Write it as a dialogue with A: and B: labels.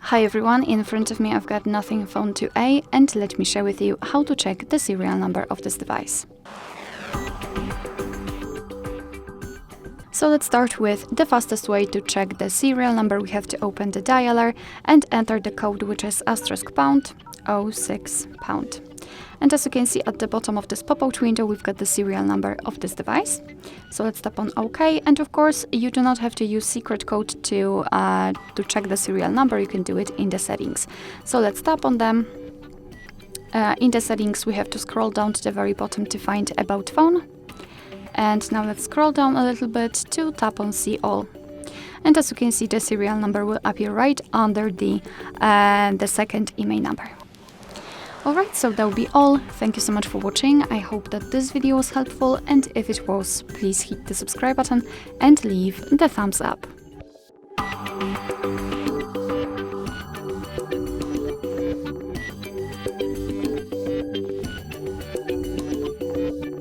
A: Hi everyone, in front of me I've got Nothing Phone 2A, and let me share with you how to check the serial number of this device. So let's start with the fastest way to check the serial number. We have to open the dialer and enter the code, which is *#06#. And as you can see at the bottom of this pop-out window, we've got the serial number of this device. So let's tap on OK. And of course, you do not have to use secret code to check the serial number. You can do it in the settings. So let's tap on them. In the settings, we have to scroll down to the very bottom to find About Phone. And now let's scroll down a little bit to tap on See All. And as you can see, the serial number will appear right under the second email number. Alright, so that will be all. Thank you so much for watching. I hope that this video was helpful, and if it was, please hit the subscribe button and leave the thumbs up.